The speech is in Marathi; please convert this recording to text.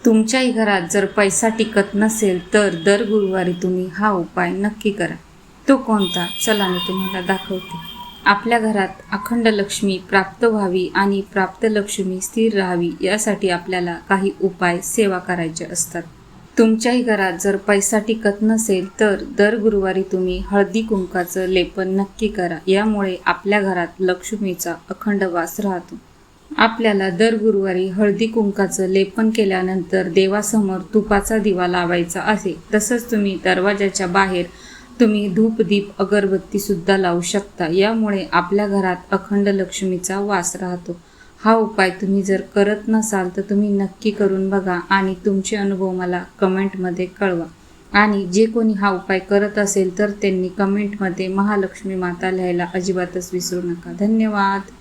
तुमच्याही घरात जर पैसा टिकत नसेल तर दर गुरुवारी तुम्ही हा उपाय नक्की करा। तो कोणता? चला मी तुम्हाला दाखवते। आपल्या घरात अखंड लक्ष्मी प्राप्त व्हावी आणि प्राप्त लक्ष्मी स्थिर राहावी यासाठी आपल्याला काही उपाय सेवा करायचे असतात। तुमच्याही घरात जर पैसा टिकत नसेल तर दर गुरुवारी तुम्ही हळदी कुंकाचं लेपन नक्की करा। यामुळे आपल्या घरात लक्ष्मीचा अखंड वास राहतो। आपल्याला दर गुरुवारी हळदी कुंकाचं लेपन केल्यानंतर देवासमोर तुपाचा दिवा लावायचा आहे। तसंच तुम्ही दरवाजाच्या बाहेर तुम्ही धूप दीप अगरबत्ती सुद्धा लावू शकता। यामुळे आपल्या घरात अखंड लक्ष्मीचा वास राहतो। हा उपाय तुम्ही जर करत नसाल तर तुम्ही नक्की करून बघा आणि तुमचे अनुभव मला कमेंटमध्ये कळवा। आणि जे कोणी हा उपाय करत असेल तर त्यांनी कमेंटमध्ये महालक्ष्मी माता लिहायला अजिबातच विसरू नका। धन्यवाद।